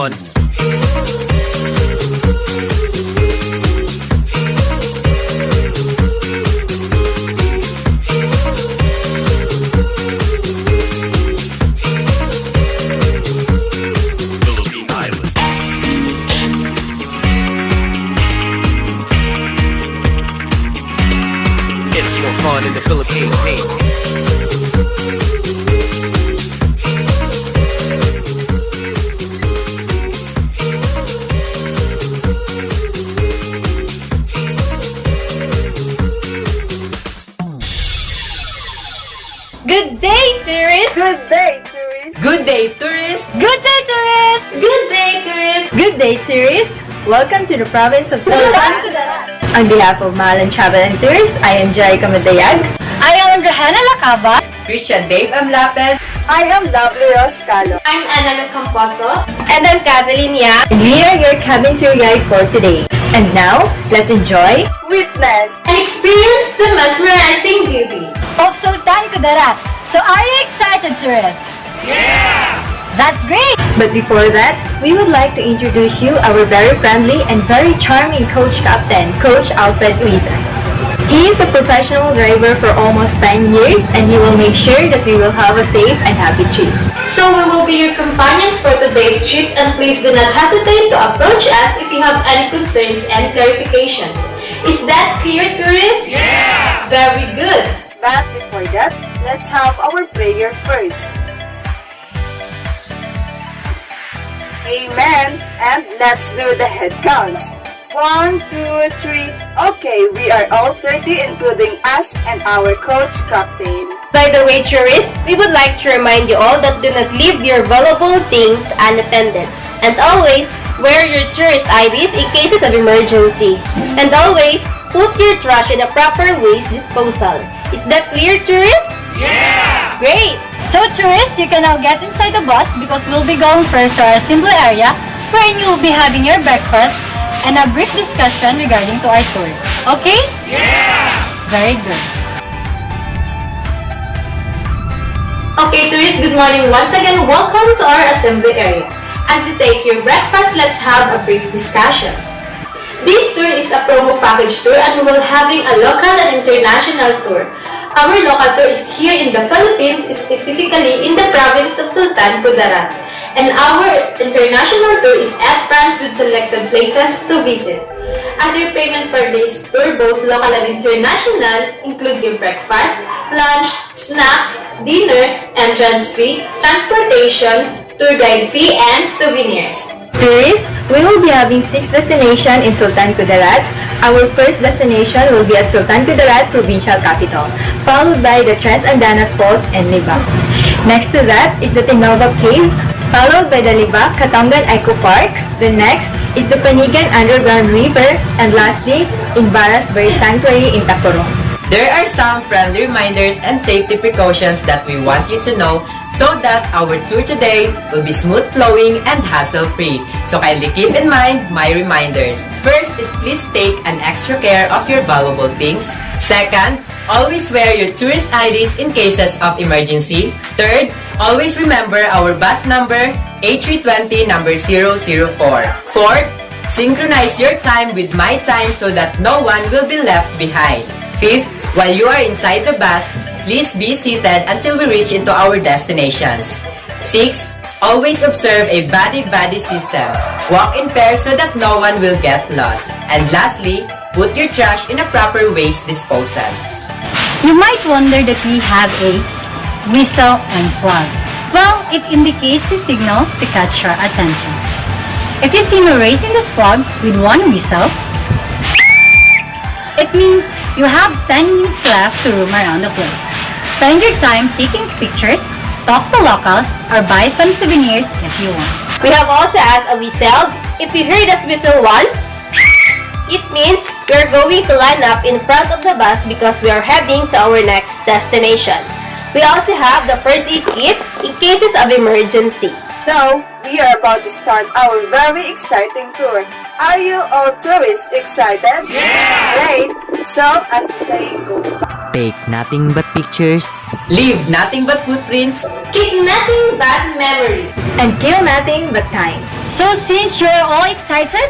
on. It's more fun in the Philippines. Good day, tourists! Good day, tourists! Good day, tourists! Good day, tourists! Good day, tourists! Good day, tourists! Welcome to the province of Sultan Kudarat. On behalf of Mahalan Travel and Tours, I am Jai Kamadayag. I am Rahana Lacaba. Christian Dave Amlapes. I am Lovely Rose Calo. I'm Anna Camposo. And I'm Kathleen Yap. We are your cabin tour guide for today. And now, let's enjoy Witness And experience the mesmerizing beauty of Sultan Kudarat. So are you excited, tourists? Yeah! That's great! But before that, we would like to introduce you our very friendly and very charming coach captain, Coach Alfred Uiza. He is a professional driver for almost 10 years and he will make sure that we will have a safe and happy trip. So we will be your companions for today's trip, and please do not hesitate to approach us if you have any concerns and clarifications. Is that clear, tourists? Yeah! Very good! But before that, let's have our prayer first. Amen. And let's do the head counts. 1, 2, 3. Okay, we are all 30, including us and our coach captain. By the way, tourists, we would like to remind you all that do not leave your valuable things unattended. And always wear your tourist IDs in cases of emergency. And always put your trash in a proper waste disposal. Is that clear, tourists? Yeah! Great! So, tourists, you can now get inside the bus because we'll be going first to our assembly area wherein you'll be having your breakfast and a brief discussion regarding to our tour. Okay? Yeah! Very good. Okay, tourists, good morning once again. Welcome to our assembly area. As you take your breakfast, let's have a brief discussion. This tour is a promo package tour and we will having a local and international tour. Our local tour is here in the Philippines, specifically in the province of Sultan Kudarat. And our international tour is at France with selected places to visit. As your payment for this tour, both local and international, includes your breakfast, lunch, snacks, dinner, entrance fee, transportation, tour guide fee, and souvenirs. Tourists, we will be having 6 destinations in Sultan Kudarat. Our first destination will be at Sultan Kudarat Provincial Capital, followed by the Transandanas Falls and Libak. Next to that is the Tinova Cave, followed by the Libak Katongan Eco Park. The next is the Panigan Underground River, and lastly, in Baras Bird Sanctuary in Tacloban. There are some friendly reminders and safety precautions that we want you to know so that our tour today will be smooth flowing and hassle-free. So kindly keep in mind my reminders. First is please take an extra care of your valuable things. Second, always wear your tourist IDs in cases of emergency. Third, always remember our bus number A320 number 004. Fourth, synchronize your time with my time so that no one will be left behind. Fifth, while you are inside the bus, please be seated until we reach into our destinations. Sixth, always observe a body-body system. Walk in pairs so that no one will get lost. And lastly, put your trash in a proper waste disposal. You might wonder that we have a whistle and flag. Well, it indicates a signal to catch your attention. If you see me raising this flag with one whistle, it means you have 10 minutes left to roam around the place. Spend your time taking pictures, talk to locals, or buy some souvenirs if you want. We have also added a whistle. If you hear this whistle once, it means we are going to line up in front of the bus because we are heading to our next destination. We also have the first aid kit in cases of emergency. Now, we are about to start our very exciting tour. Are you all tourists excited? Yeah! Great! So, as the saying goes, Take nothing but pictures. Leave nothing but footprints. Keep nothing but memories. And kill nothing but time. So since you're all excited,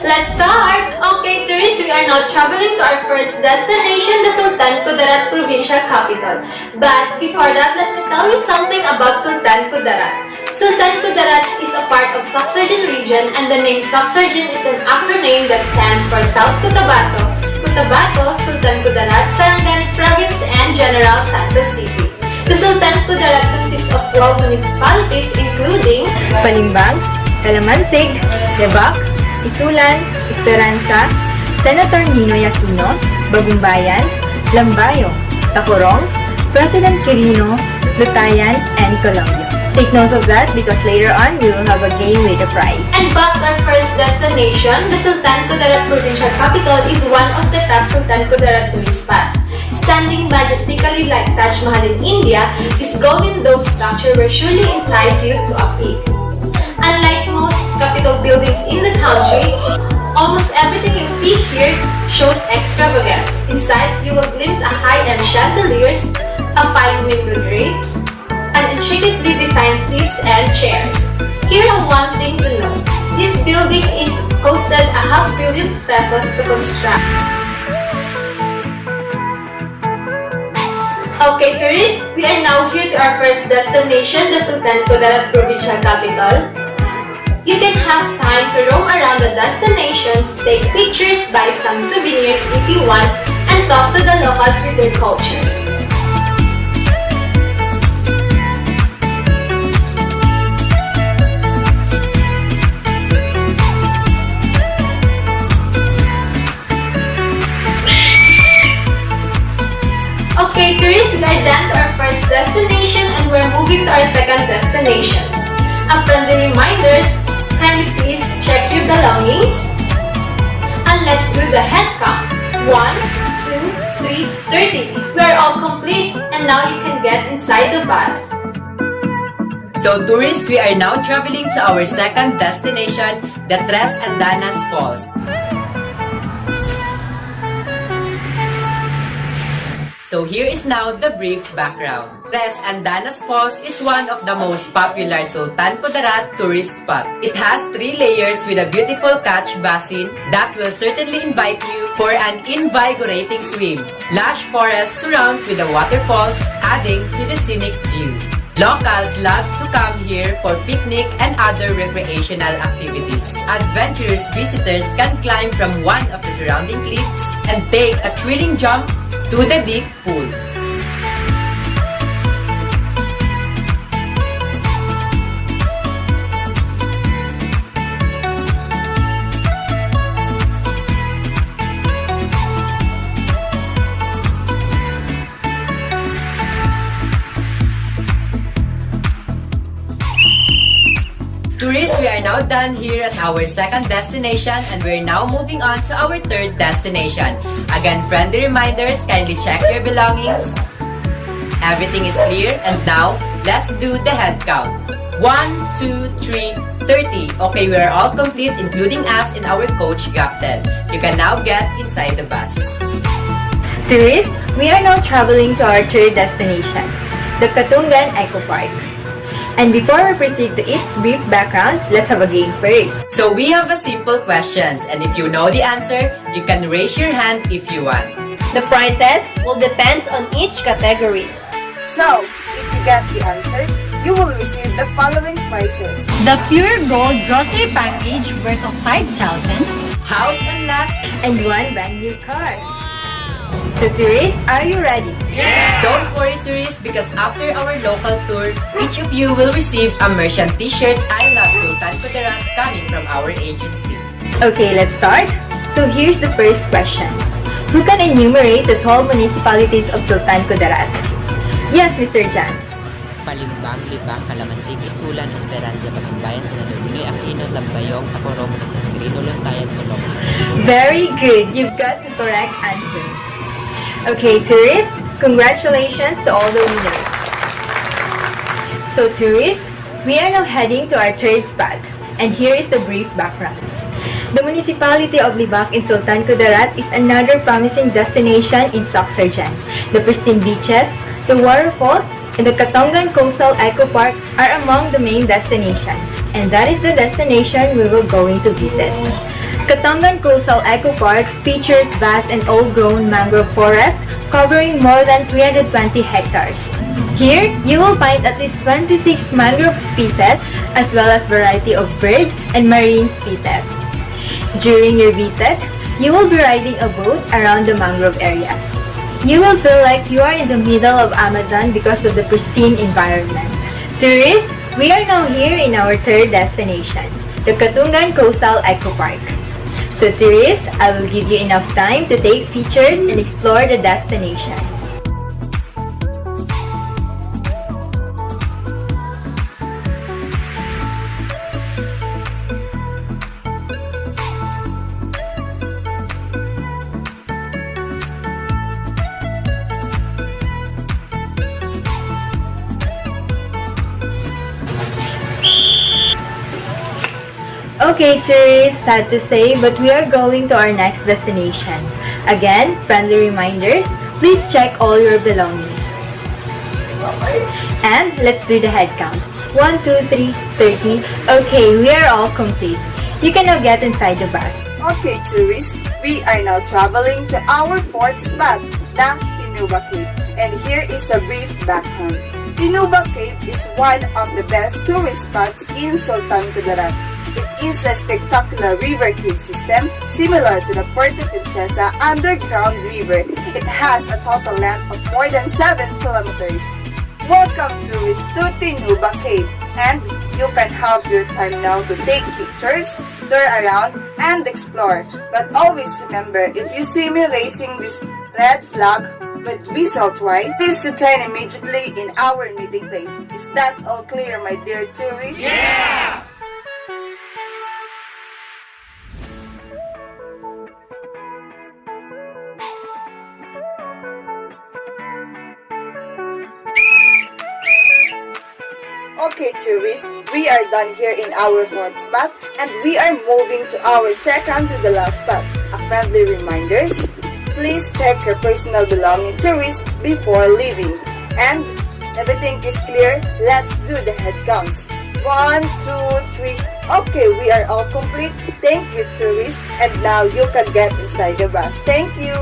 Let's start! Okay, tourists, we are now traveling to our first destination, the Sultan Kudarat Provincial Capital. But before that, let me tell you something about Sultan Kudarat. Sultan Kudarat is a part of Soxargen region, and the name Soxargen is an acronym that stands for South Cotabato, Cotabato, Sultan Kudarat, Sarangani Province, and General Santos City. The Sultan Kudarat consists of 12 municipalities including Palimbang, Calamansig, Lebac, Isulan, Esperanza, Senator Ninoy Aquino, Bagumbayan, Lambayong, Tacorong, President Quirino, Lutayan, and Colombia. Take note of that because later on we will have a game with a prize. And back to our first destination, the Sultan Kudarat Provincial Capital is one of the top Sultan Kudarat tourist spots. Standing majestically like Taj Mahal in India, this golden dome structure will surely entice you to a peek. Unlike most capital buildings in the country, almost everything you see here shows extravagance. Inside, you will glimpse a high-end chandeliers, a fine window drapes, and intricately designed seats and chairs. Here are one thing to know. This building is costed ₱500 million to construct. Okay, tourists, we are now here to our first destination, the Sultan Kudarat Provincial Capital. You can have time to roam around the destinations, take pictures, buy some souvenirs if you want, and talk to the locals with their cultures. Okay, tourists, we are done to our first destination and we're moving to our second destination. A friendly reminder, kindly please check your belongings. And let's do the head count. 1, 2, 3, 30. We are all complete and now you can get inside the bus. So tourists, we are now traveling to our second destination, the Tres Andanas Falls. So here is now the brief background. Tres Andanas Falls is one of the most popular Sultan Kudarat tourist spot. It has 3 layers with a beautiful catch basin that will certainly invite you for an invigorating swim. Lush forest surrounds with the waterfalls, adding to the scenic view. Locals love to come here for picnic and other recreational activities. Adventurous visitors can climb from one of the surrounding cliffs and take a thrilling jump to the deep pool. Tourists, we are now done here at our second destination and we're now moving on to our third destination. Again, friendly reminders, kindly check your belongings. Everything is clear and now, let's do the head count. 1, 2, 3, 30. Okay, we are all complete including us and our coach captain. You can now get inside the bus. Tourists, we are now traveling to our third destination, the Katungan Eco Park. And before we proceed to its brief background, let's have a game first. So we have a simple questions and if you know the answer, you can raise your hand if you want. the prizes will depend on each category. So, if you get the answers, you will receive the following prizes. The Pure Gold Grocery Package worth of 5,000 House and lot. And one brand new car. So tourists, are you ready? Don't worry tourists because after our local tour, each of you will receive a merchant t-shirt I Love Sultan Kudarat coming from our agency. Okay, let's start. So here's the first question. Who can enumerate the 12 municipalities of Sultan Kudarat? Yes, Mr. Jan. Palimbang, Libak, Calamansig, Isulan, Esperanza, Bagumbayan, Senador Ninoy Aquino, Lambayong, Tacorong, President Quirino, Luntayan, Colombia. Very good. You've got the correct answer. Okay, tourists, congratulations to all the winners. So tourists, we are now heading to our third spot. And here is the brief background. The municipality of Libak in Sultan Kudarat is another promising destination in Soxargen. The pristine beaches, the waterfalls, and the Katongan Coastal Eco Park are among the main destinations, and that is the destination we will going to visit. Katongan Coastal Eco Park features vast and old-grown mangrove forest covering more than 320 hectares. Here, you will find at least 26 mangrove species as well as variety of bird and marine species. During your visit, you will be riding a boat around the mangrove areas. You will feel like you are in the middle of Amazon because of the pristine environment. Tourists, we are now here in our third destination, the Katongan Coastal Eco Park. So tourists, I will give you enough time to take pictures and explore the destination. Okay, tourists, sad to say, but we are going to our next destination. Again, friendly reminders, please check all your belongings. And let's do the head count. 1, 2, 3, 13. Okay, we are all complete. You can now get inside the bus. Okay, tourists, we are now traveling to our fourth spot, the Tinuba Cave. And here is a brief background. Tinuba Cave is one of the best tourist spots in Sultan Kudarat. It is a spectacular river cave system similar to the Puerto Princesa underground river. It has a total length of more than 7 kilometers. Welcome tourists to Tinuba Cave, and you can have your time now to take pictures, tour around, and explore. But always remember, if you see me raising this red flag with whistle twice, please return immediately in our meeting place. Is that all clear, my dear tourists? Yeah! Okay, tourists, we are done here in our fourth spot, and we are moving to our second to the last spot. A friendly reminders, please check your personal belongings, tourists, before leaving. And everything is clear, let's do the head counts. 1, 2, 3. Okay, we are all complete. Thank you, tourists, and now you can get inside the bus. Thank you.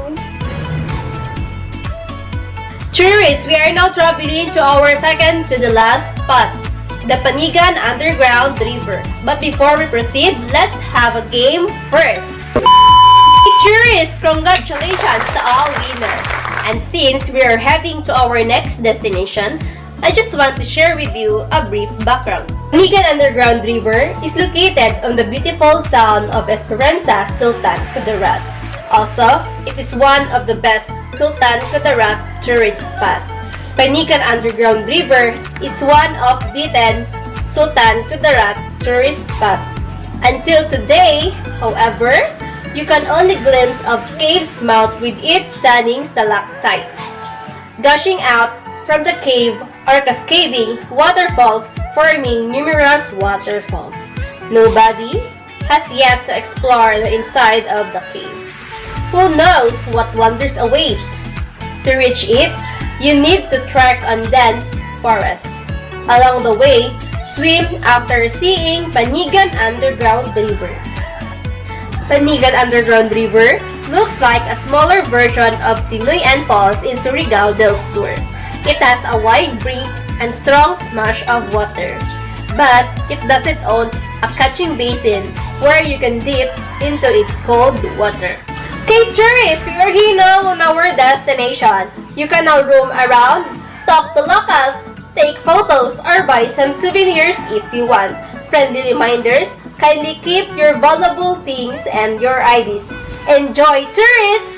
Tourists, we are now traveling to our second to the last spot, the Panigan Underground River. But before we proceed, let's have a game first. Tourists, congratulations to all winners. And since we are heading to our next destination, I just want to share with you a brief background. Panigan Underground River is located on the beautiful town of Esperanza, Sultan Kudarat. Also, it is one of the best Sultan Kudarat tourist spots. Panigan Underground River is one of beaten Sultan Kudarat tourist spots. Until today, however, you can only glimpse of cave's mouth with its stunning stalactites gushing out from the cave or cascading waterfalls forming numerous waterfalls. Nobody has yet to explore the inside of the cave. Who knows what wonders await? To reach it, you need to trek on dense forest. Along the way, swim after seeing Panigan Underground River. Panigan Underground River looks like a smaller version of Sinuyan Falls in Surigao del Sur. It has a wide brink and strong smash of water, but it doesn't own a catching basin where you can dip into its cold water. Okay, tourists, we are here now on our destination. You can now roam around, talk to locals, take photos, or buy some souvenirs if you want. Friendly reminders, kindly keep your valuable things and your IDs. Enjoy, tourists!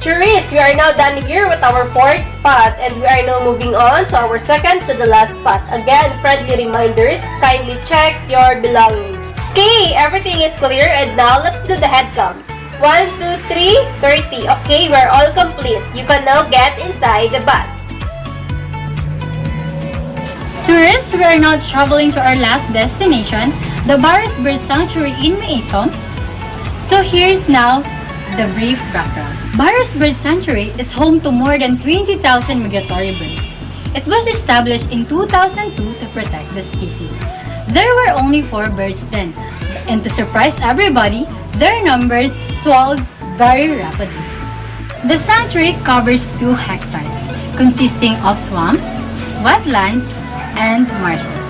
Tourists, we are now done here with our fourth spot, and we are now moving on to our second to the last spot. Again, friendly reminders, kindly check your belongings. Okay, everything is clear, and now let's do the head count. 1, 2, 3, 30. Okay, we're all complete. You can now get inside the bus. Tourists, we are now traveling to our last destination, the Barros Bird Sanctuary in Maetom. So here's now the brief background. Barros Bird Sanctuary is home to more than 20,000 migratory birds. It was established in 2002 to protect the species. There were only 4 birds then, and to surprise everybody, their numbers swelled very rapidly. The sanctuary covers 2 hectares, consisting of swamp, wetlands, and marshes.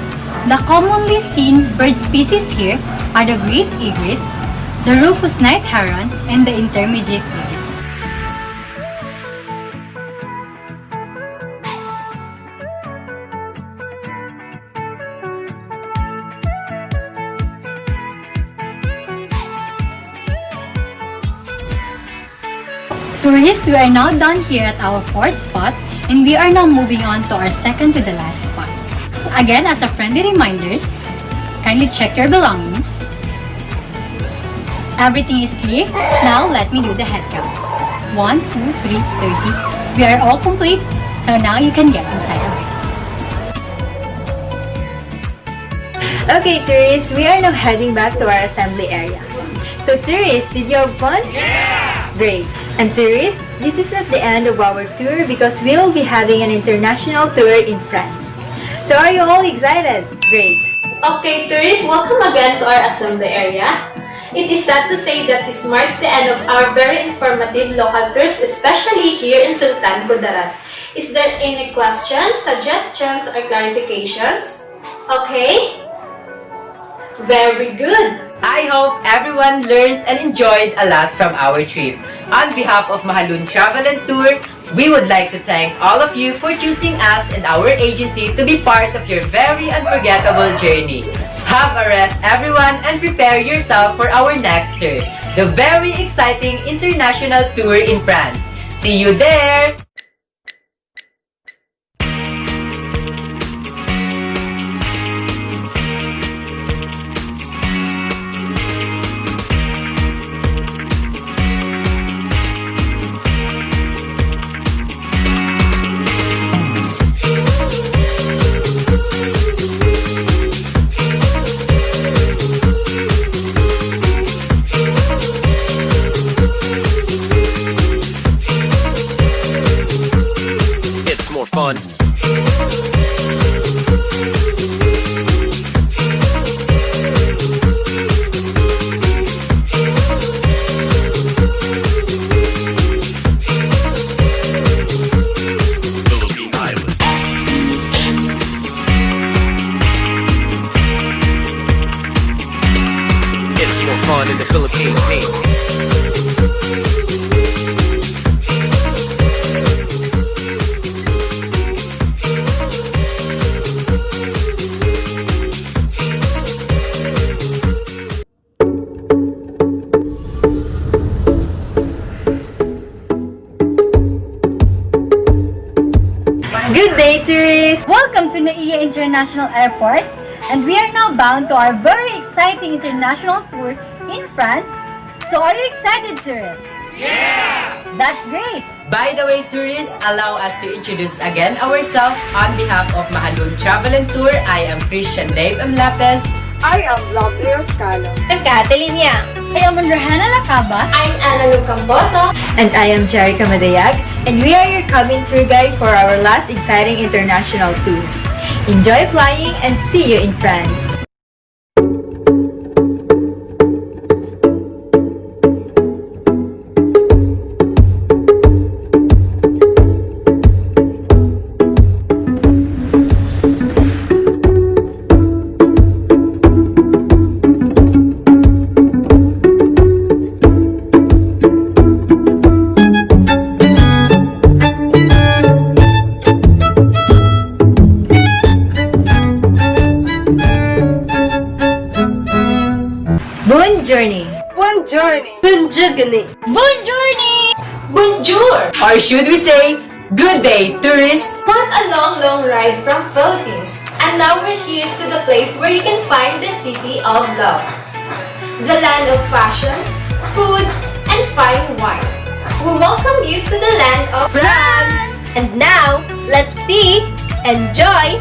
The commonly seen bird species here are the great egret, the rufous night heron, and the intermediate egret. Tourists, we are now done here at our 4th spot, and we are now moving on to our second to the last spot. Again, as a friendly reminders, kindly check your belongings. Everything is clear. Now, let me do the head counts. 1, 2, 3, 30. We are all complete, so now you can get inside the bus. Okay, tourists, we are now heading back to our assembly area. So, tourists, did you have fun? Yeah! Great. And tourists, this is not the end of our tour because we will be having an international tour in France. So, are you all excited? Great. Okay, tourists, welcome again to our assembly area. It is sad to say that this marks the end of our very informative local tours, especially here in Sultan Kudarat. Is there any questions, suggestions, or clarifications? Okay? Very good! I hope everyone learns and enjoyed a lot from our trip. On behalf of Mahalun Travel and Tour, we would like to thank all of you for choosing us and our agency to be part of your very unforgettable journey. Have a rest, everyone, and prepare yourself for our next tour, the very exciting international tour in France. See you there! It's more fun. Philippine Islands. It's more fun in the Philippines. Good day, tourists! Welcome to Naiya International Airport, and we are now bound to our very exciting international tour in France. So are you excited, tourists? Yeah! That's great! By the way, tourists, allow us to introduce again ourselves. On behalf of Mahalun Travel and Tour, I am Christian Dave M. Lapez. I am Lovely Oscalo. I'm Kathleen Yang. I am Rahana Lacaba. I'm Ana Lucamposo. And I am Jerica Madayag, and we are your cabin tour guide for our last exciting international tour. Enjoy flying and see you in France! Bon journey! One journey. Bunjugani. Bonjour! Or should we say, good day, tourists! What a long ride from Philippines. And now we're here to the place where you can find the city of love. The land of fashion, food, and fine wine. We welcome you to the land of France! And now, let's see, enjoy,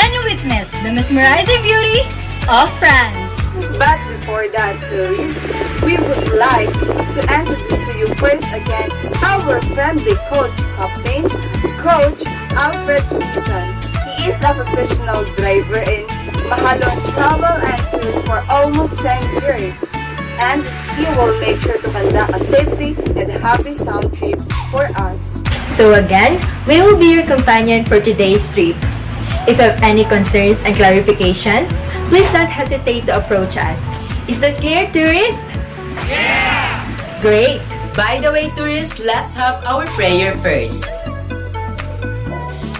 And witness the mesmerizing beauty of France. But before that, tourists, we would like to introduce to you first again our friendly coach captain, Coach Alfred Bison. He is a professional driver in Mahalon Travel and Tours for almost 10 years. And he will make sure to conduct a safety and happy sound trip for us. So again, we will be your companion for today's trip. If you have any concerns and clarifications, please don't hesitate to approach us. Is that clear, tourist? Yeah! Great! By the way, tourists, let's have our prayer first.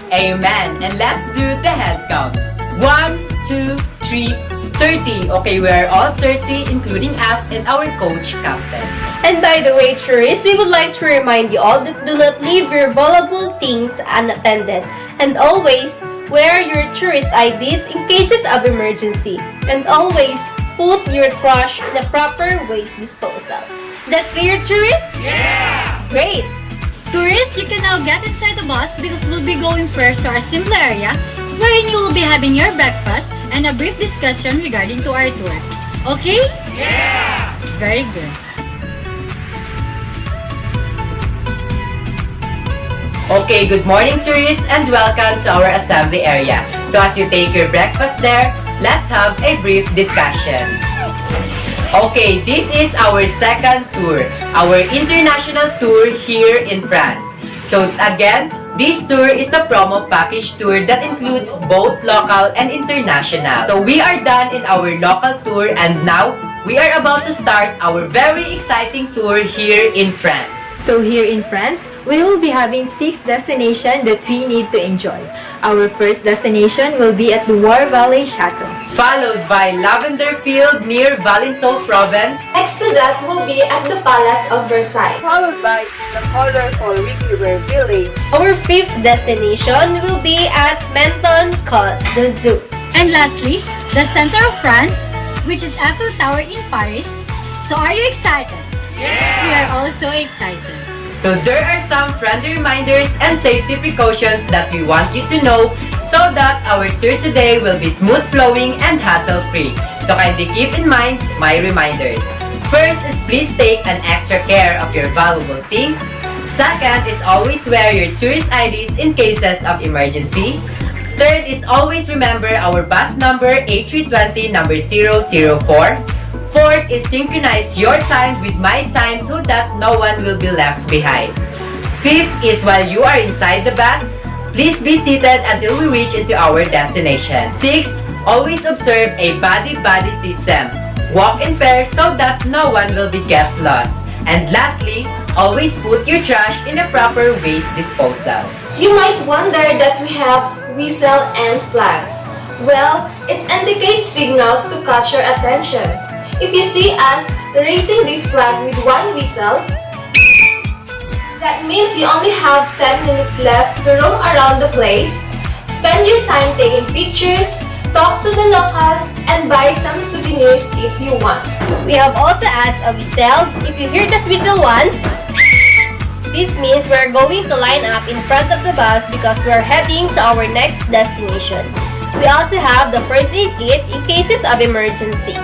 Amen. And let's do the head count. 1, 2, 3, 30. Okay, we are all 30, including us and our coach captain. And by the way, tourists, we would like to remind you all that do not leave your valuable things unattended. And always wear your tourist IDs in cases of emergency. And always put your trash in a proper waste disposal. Is that clear, tourists? Yeah! Great! Tourists, you can now get inside the bus because we'll be going first to our assembly area, wherein you will be having your breakfast and a brief discussion regarding to our tour. Okay? Yeah! Very good. Okay, good morning, tourists, and welcome to our assembly area. So as you take your breakfast there, let's have a brief discussion. Okay, this is our second tour, our international tour here in France. So again, this tour is a promo package tour that includes both local and international. So we are done in our local tour and now we are about to start our very exciting tour here in France. So here in France, we will be having 6 destinations that we need to enjoy. Our first destination will be at Loire Valley Chateau. Followed by Lavender Field near Valençol province. Next to that will be at the Palace of Versailles. Followed by the colorful Riviera Village. Our fifth destination will be at Menton Côte the Zoo. And lastly, the center of France, which is Eiffel Tower in Paris. So are you excited? Yeah! We are also excited. So there are some friendly reminders and safety precautions that we want you to know so that our tour today will be smooth flowing and hassle-free. So kindly keep in mind my reminders. First is please take an extra care of your valuable things. Second is always wear your tourist IDs in cases of emergency. Third is always remember our bus number A320 number 004. Fourth is synchronize your time with my time so that no one will be left behind. Fifth is while you are inside the bus, please be seated until we reach into our destination. Sixth, always observe a body-body system. Walk in pairs so that no one will be get lost. And lastly, always put your trash in a proper waste disposal. You might wonder that we have whistle and flag. Well, it indicates signals to catch your attentions. If you see us raising this flag with one whistle, that means you only have 10 minutes left to roam around the place, spend your time taking pictures, talk to the locals, and buy some souvenirs if you want. We have also added a whistle. If you hear this whistle once, this means we're going to line up in front of the bus because we're heading to our next destination. We also have the first aid kit in cases of emergency.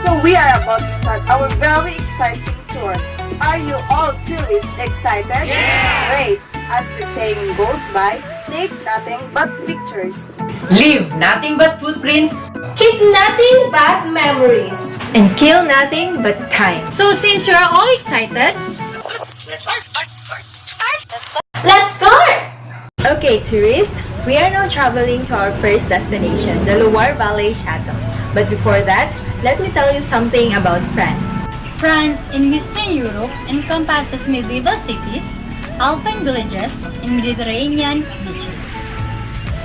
So we are about to start our very exciting tour. Are you all tourists excited? Yeah! Great! As the saying goes by, take nothing but pictures. Leave nothing but footprints. Keep nothing but memories. And kill nothing but time. So since you are all excited, Let's start! Okay, tourists, we are now traveling to our first destination, the Loire Valley Chateau. But before that, let me tell you something about France. France in Western Europe encompasses medieval cities, alpine villages, and Mediterranean beaches.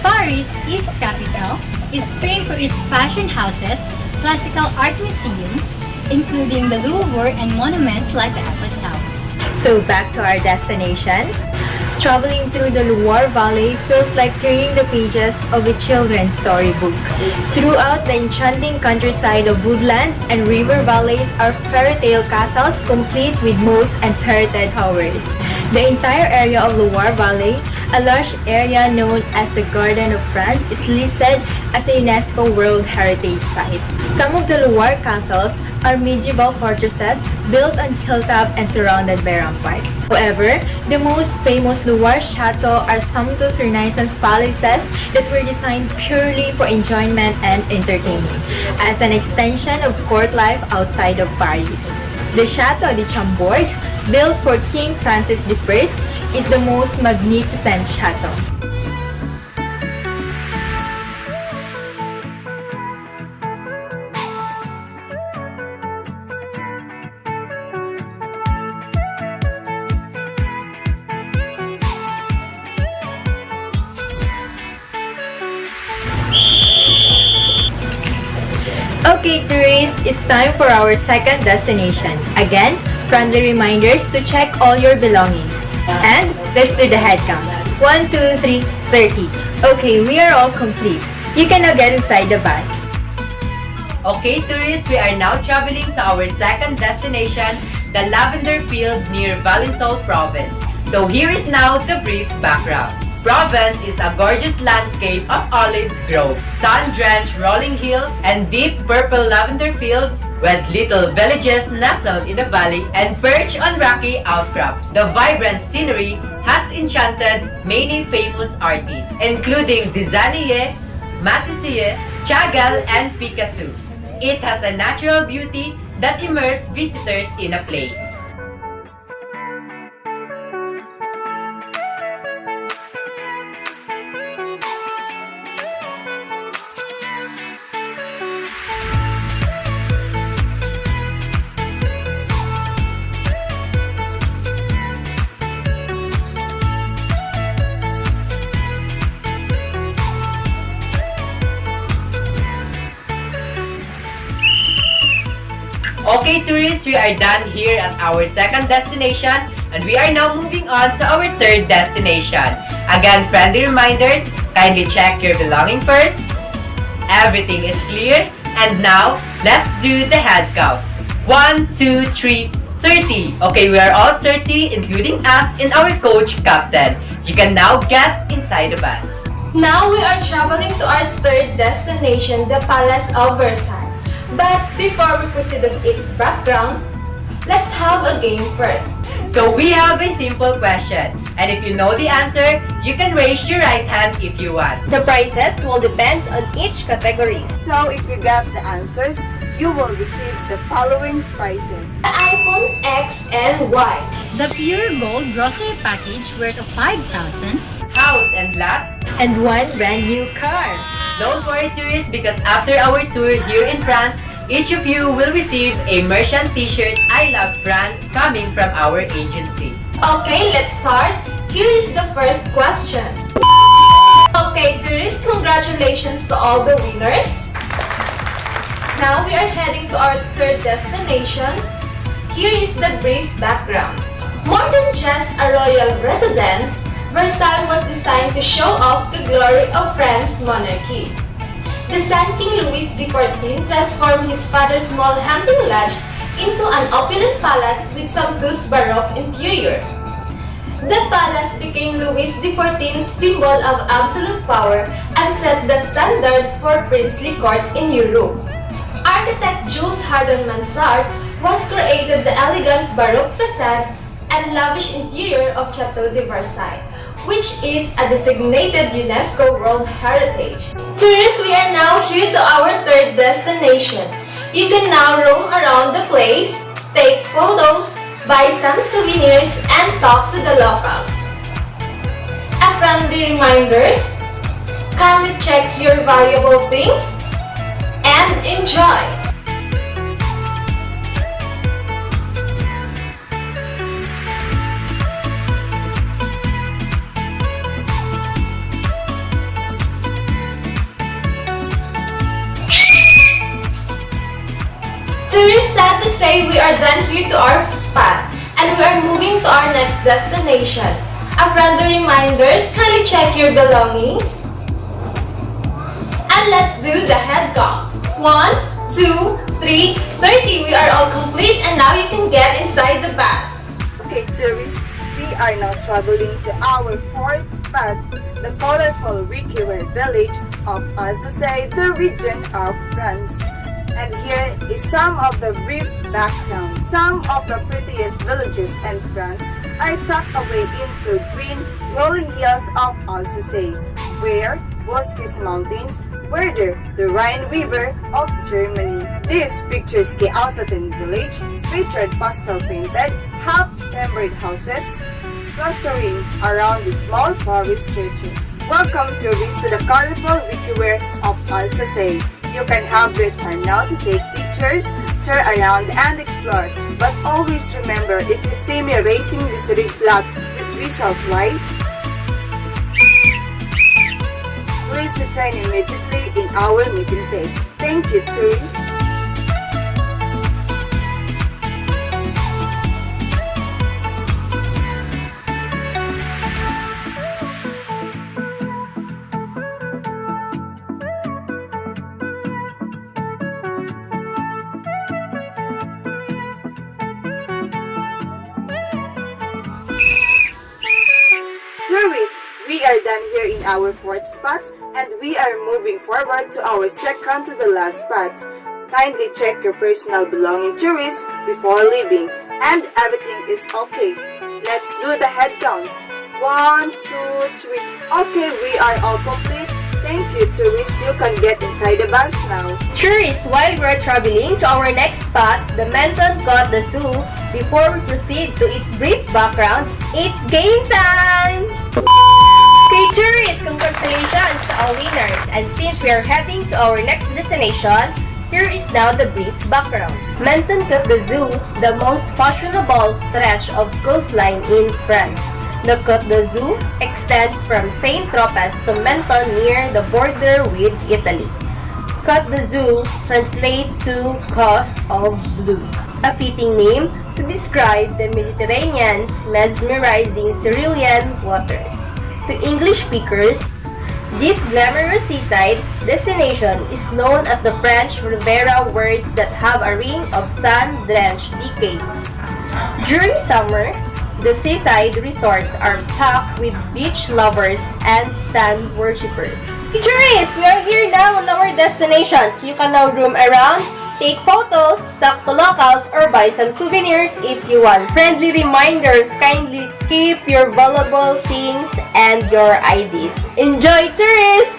Paris, its capital, is famed for its fashion houses, classical art museum, including the Louvre and monuments like the Eiffel Tower. So back to our destination. Traveling through the Loire Valley feels like turning the pages of a children's storybook. Throughout the enchanting countryside of woodlands and river valleys are fairy tale castles complete with moats and turreted towers. The entire area of Loire Valley, a large area known as the Garden of France, is listed as a UNESCO World Heritage Site. Some of the Loire castles are medieval fortresses built on hilltops and surrounded by ramparts. However, the most famous Loire chateaux are some of those Renaissance palaces that were designed purely for enjoyment and entertainment, as an extension of court life outside of Paris. The Chateau de Chambord, built for King Francis I, is the most magnificent chateau. Okay, tourists, it's time for our second destination. Again, friendly reminders to check all your belongings. And let's do the head count. 1, 2, 3, 30. Okay, we are all complete. You can now get inside the bus. Okay, tourists, we are now traveling to our second destination, the Lavender Field near Valençol Province. So here is now the brief background. Provence is a gorgeous landscape of olives groves, sun-drenched rolling hills, and deep purple lavender fields with little villages nestled in the valley and perched on rocky outcrops. The vibrant scenery has enchanted many famous artists, including Zizanie, Matisse, Chagall, and Picasso. It has a natural beauty that immerses visitors in a place. Okay, tourists, we are done here at our second destination and we are now moving on to our third destination. Again, friendly reminders, kindly check your belongings first. Everything is clear. And now, let's do the head count. 1, 2, 3, 30. Okay, we are all 30, including us and our coach, Captain. You can now get inside the bus. Now we are traveling to our third destination, the Palace of Versailles. But before we proceed with its background, let's have a game first. So we have a simple question. And if you know the answer, you can raise your right hand if you want. The prizes will depend on each category. So if you got the answers, you will receive the following prizes. The iPhone X and Y. The pure gold grocery package worth of 5,000. House and lot. And one brand new car. Don't worry, tourists, because after our tour here in France, each of you will receive a merchant t-shirt I Love France coming from our agency. Okay, let's start. Here is the first question. Okay, tourists, congratulations to all the winners. Now we are heading to our third destination. Here is the brief background. More than just a royal residence, Versailles was designed to show off the glory of France's monarchy. The son King Louis XIV transformed his father's small hunting lodge into an opulent palace with sumptuous Baroque interior. The palace became Louis XIV's symbol of absolute power and set the standards for princely court in Europe. Architect Jules Hardon-Mansart was created the elegant Baroque facade and lavish interior of Chateau de Versailles, which is a designated UNESCO World Heritage. Tourists, we are now here to our third destination. You can now roam around the place, take photos, buy some souvenirs, and talk to the locals. A friendly reminders, kindly check your valuable things, and enjoy! Tourists, sad to say we are done here to our spot and we are moving to our next destination. A friendly reminders, kindly check your belongings. And let's do the head count. 1, 2, 3, 30. We are all complete and now you can get inside the bus. Okay, tourists, we are now traveling to our fourth spot, the colorful Riquier village of Alsace, the region of France. And here is some of the brief background. Some of the prettiest villages in France are tucked away into green rolling hills of Alsace, where Vosges Mountains border the Rhine River of Germany. This picturesque Alsatian village featured pastel-painted, half-timbered houses clustering around the small Paris churches. Welcome tourists to the colorful Riquier of Alsace. You can have your time now to take pictures, tour around and explore. But always remember, if you see me raising this red flag with whistle twice, please return immediately in our meeting place. Thank you, tourists. Tourists, we are done here in our fourth spot and we are moving forward to our second to the last spot. Kindly check your personal belongings, tourists, before leaving, and everything is okay. Let's do the head counts. 1, 2, 3. Okay, we are all complete. Thank you, tourists. You can get inside the bus now. Tourists, while we are traveling to our next spot, the Menton Côte d'Azur, before we proceed to its brief background, it's game time! Okay, tourists, congratulations to our winners. And since we are heading to our next destination, here is now the brief background. Menton Côte d'Azur, the most fashionable stretch of coastline in France. The Côte d'Azur extends from Saint-Tropez to Menton near the border with Italy. Côte d'Azur translates to Coast of Blue, a fitting name to describe the Mediterranean's mesmerizing cerulean waters. To English speakers, this glamorous seaside destination is known as the French Riviera, words that have a ring of sun-drenched decades. During summer, the seaside resorts are packed with beach lovers and sand worshippers. Tourists, we are here now on our destinations. You can now roam around, take photos, talk to locals, or buy some souvenirs if you want. Friendly reminders, kindly keep your valuable things and your IDs. Enjoy, tourists!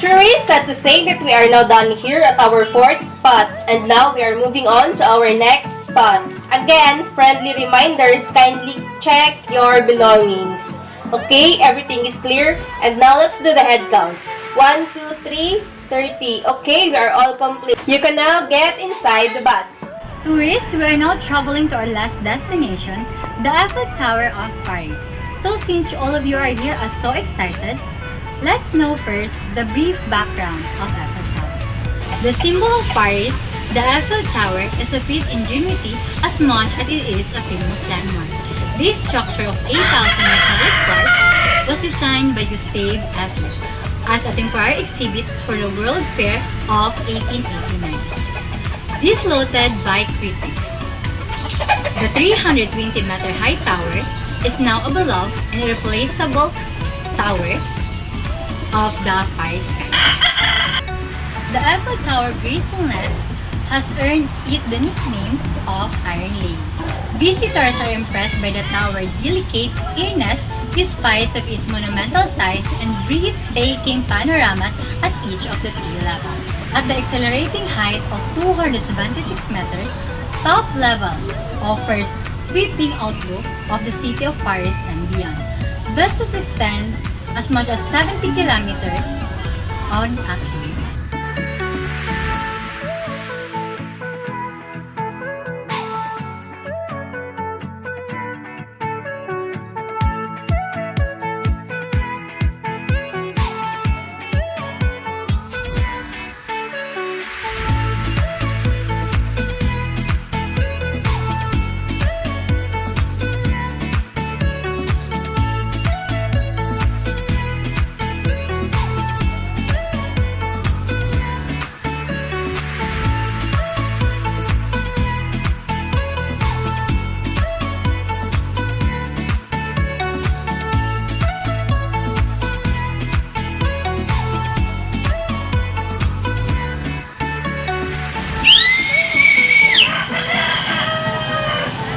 Tourists, sad to say that we are now done here at our fourth spot, and now we are moving on to our next spot. Again, friendly reminders, kindly check your belongings. Okay, everything is clear, and now let's do the head count. 1, 2, 3, 30. Okay, we are all complete. You can now get inside the bus. Tourists, we are now traveling to our last destination, the Eiffel Tower of Paris. So since all of you are here are so excited, let's know first the brief background of Eiffel Tower. The symbol of Paris, the Eiffel Tower, is a feat ingenuity as much as it is a famous landmark. This structure of 8,000 metallic parts was designed by Gustave Eiffel as a temporary exhibit for the World Fair of 1889. Dislocated by critics, the 320-meter high tower is now a beloved and irreplaceable tower of the Paris sky. The Eiffel Tower gracefulness has earned it the nickname of Iron Lady. Visitors are impressed by the tower's delicate eeriness despite of its monumental size and breathtaking panoramas at each of the three levels. At the accelerating height of 276 meters, top level offers sweeping outlook of the city of Paris and beyond. Vistas extend as much as 70 kilometers on average.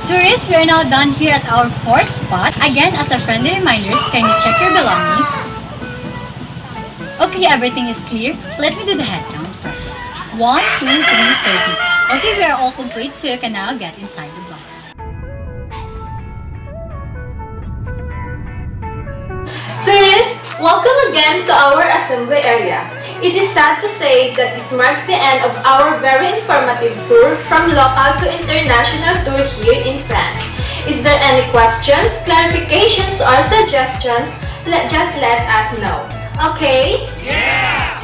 Tourists, we are now done here at our fourth spot. Again, as a friendly reminder, can you check your belongings? Okay, everything is clear. Let me do the head count first. 1, 2, 3, 30. Okay, we are all complete, so you can now get inside the bus. Tourists, welcome again to our assembly area. It is sad to say that this marks the end of our very informative tour from local to international tour here in France. Is there any questions, clarifications, or suggestions? Just let us know. Okay? Yeah!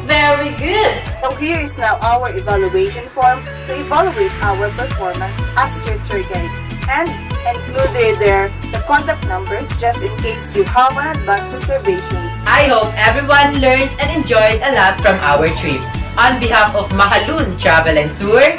Very good! So here is now our evaluation form to evaluate our performance as your tour guide. And included there the contact numbers just in case you have an advance reservations. I hope everyone learns and enjoyed a lot from our trip. On behalf of Mahaloon Travel and Tour,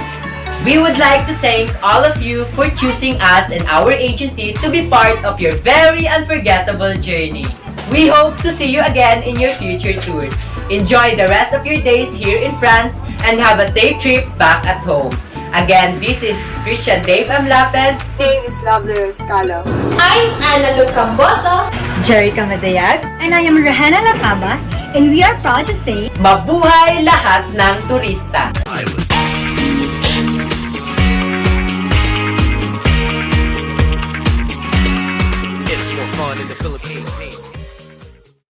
we would like to thank all of you for choosing us and our agency to be part of your very unforgettable journey. We hope to see you again in your future tours. Enjoy the rest of your days here in France and have a safe trip back at home. Again, this is Christian Dave M. Lapez. My name is Lovely Rescalo. I'm Ana Lucamboso. Jerica Madayag. And I am Rahena Lacaba, and we are proud to say, Mabuhay lahat ng turista!